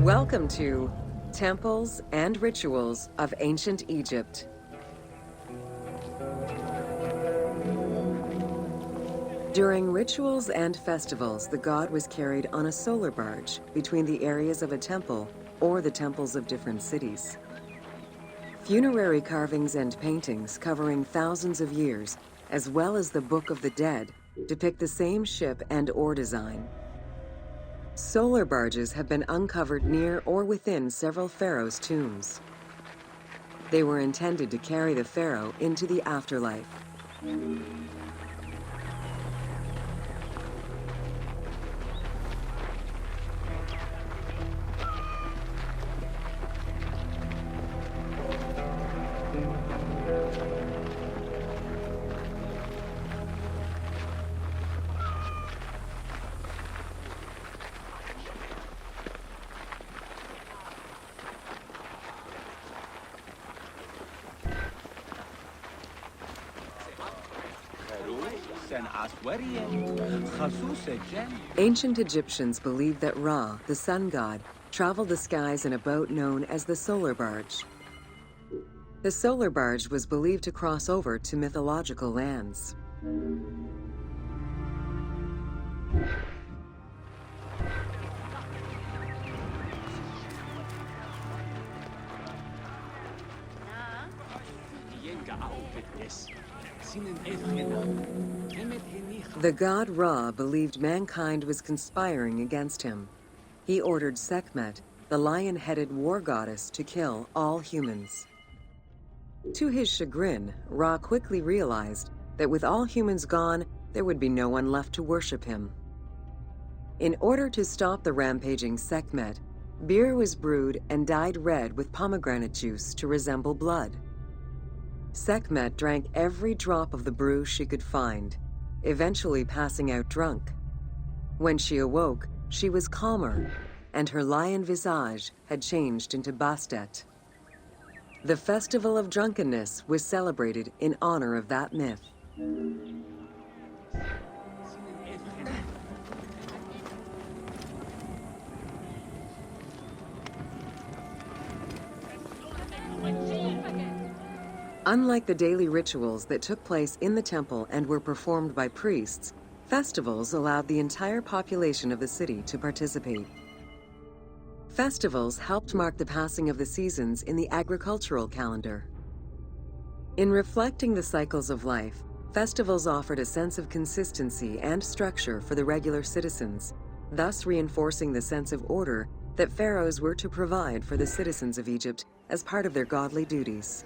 Welcome to Temples and Rituals of Ancient Egypt. During rituals and festivals, the god was carried on a solar barge between the areas of a temple or the temples of different cities. Funerary carvings and paintings covering thousands of years, as well as the Book of the Dead, depict the same ship and oar design. Solar barges have been uncovered near or within several pharaohs' tombs. They were intended to carry the pharaoh into the afterlife. Ancient Egyptians believed that Ra, the sun god, traveled the skies in a boat known as the solar barge. The solar barge was believed to cross over to mythological lands. The god Ra believed mankind was conspiring against him. He ordered Sekhmet, the lion-headed war goddess, to kill all humans. To his chagrin, Ra quickly realized that with all humans gone, there would be no one left to worship him. In order to stop the rampaging Sekhmet, beer was brewed and dyed red with pomegranate juice to resemble blood. Sekhmet drank every drop of the brew she could find, eventually passing out drunk. When she awoke, she was calmer, and her lion visage had changed into Bastet. The Festival of Drunkenness was celebrated in honor of that myth. Unlike the daily rituals that took place in the temple and were performed by priests, festivals allowed the entire population of the city to participate. Festivals helped mark the passing of the seasons in the agricultural calendar. In reflecting the cycles of life, festivals offered a sense of consistency and structure for the regular citizens, thus reinforcing the sense of order that pharaohs were to provide for the citizens of Egypt as part of their godly duties.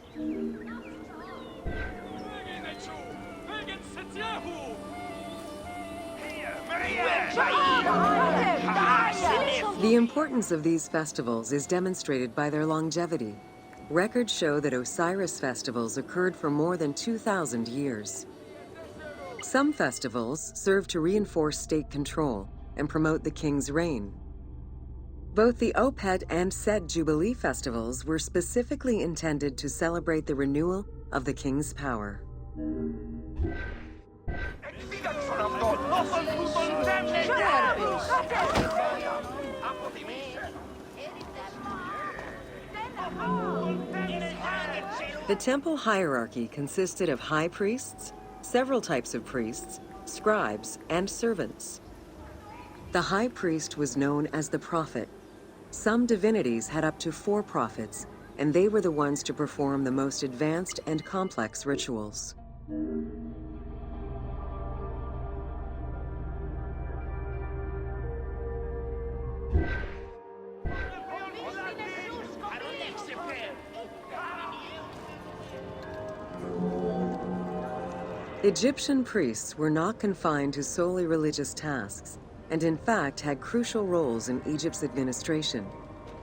The importance of these festivals is demonstrated by their longevity. Records show that Osiris festivals occurred for more than 2,000 years. Some festivals serve to reinforce state control and promote the king's reign. Both the Opet and Set Jubilee festivals were specifically intended to celebrate the renewal of the king's power. The temple hierarchy consisted of high priests, several types of priests, scribes, and servants. The high priest was known as the prophet. Some divinities had up to 4 prophets, and they were the ones to perform the most advanced and complex rituals. Egyptian priests were not confined to solely religious tasks, and in fact had crucial roles in Egypt's administration,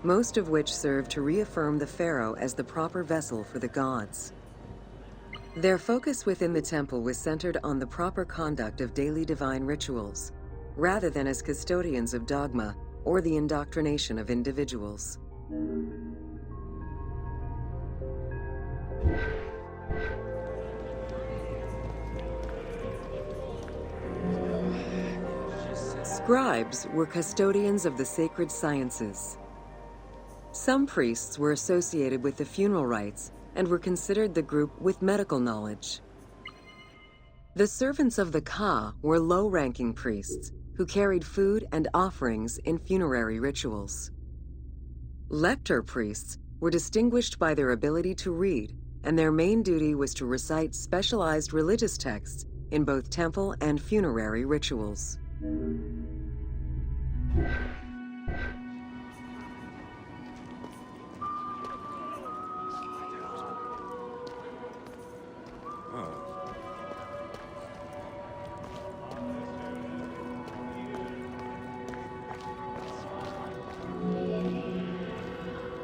most of which served to reaffirm the pharaoh as the proper vessel for the gods. Their focus within the temple was centered on the proper conduct of daily divine rituals, rather than as custodians of dogma or the indoctrination of individuals. Scribes were custodians of the sacred sciences. Some priests were associated with the funeral rites and were considered the group with medical knowledge. The servants of the Ka were low-ranking priests who carried food and offerings in funerary rituals. Lector priests were distinguished by their ability to read, and their main duty was to recite specialized religious texts in both temple and funerary rituals.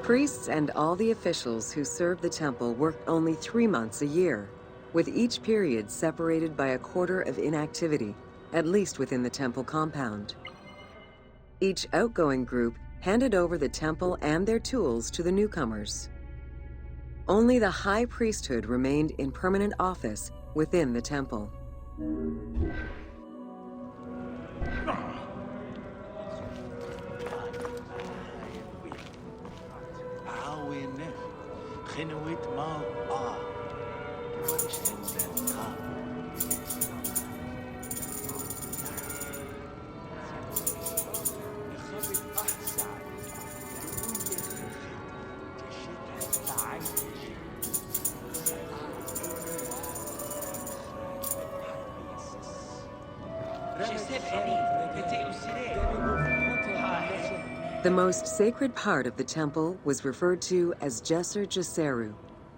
Priests and all the officials who served the temple worked only 3 months a year, with each period separated by a quarter of inactivity, at least within the temple compound. Each outgoing group handed over the temple and their tools to the newcomers. Only the high priesthood remained in permanent office within the temple. The most sacred part of the temple was referred to as Jeser Jeseru,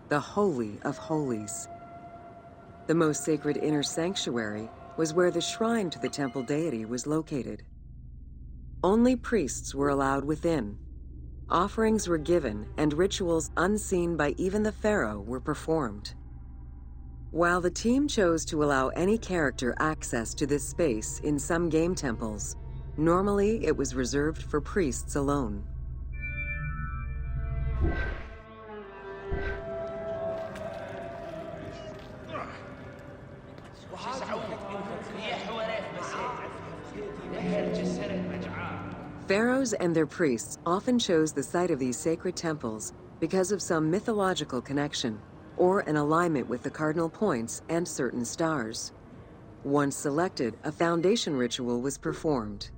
the Holy of Holies. The most sacred inner sanctuary was where the shrine to the temple deity was located. Only priests were allowed within. Offerings were given and rituals unseen by even the pharaoh were performed. While the team chose to allow any character access to this space in some game temples, normally it was reserved for priests alone. Pharaohs and their priests often chose the site of these sacred temples because of some mythological connection or an alignment with the cardinal points and certain stars. Once selected, a foundation ritual was performed.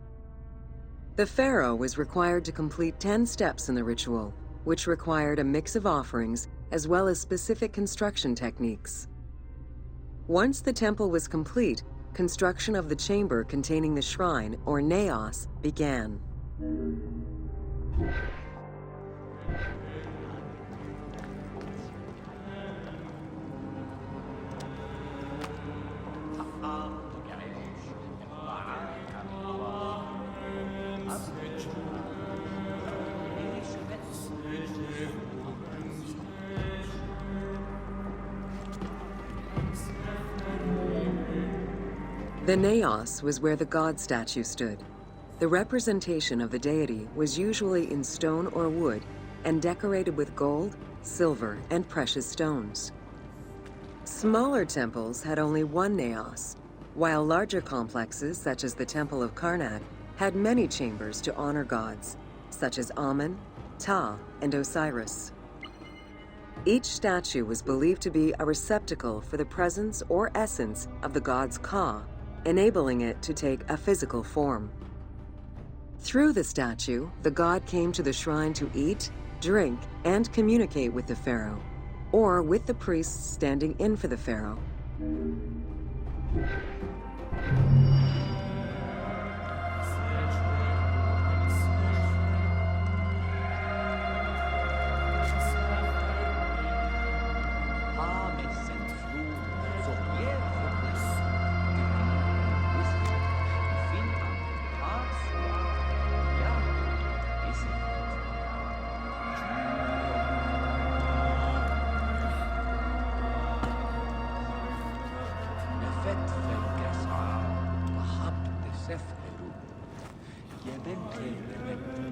The pharaoh was required to complete 10 steps in the ritual, which required a mix of offerings as well as specific construction techniques. Once the temple was complete, construction of the chamber containing the shrine, or naos, began. The naos was where the god statue stood. The representation of the deity was usually in stone or wood and decorated with gold, silver, and precious stones. Smaller temples had only one naos, while larger complexes, such as the Temple of Karnak, had many chambers to honor gods, such as Amun, Ptah, and Osiris. Each statue was believed to be a receptacle for the presence or essence of the god's Ka, enabling it to take a physical form. Through the statue, the god came to the shrine to eat, drink, and communicate with the pharaoh, or with the priests standing in for the pharaoh. يا بنت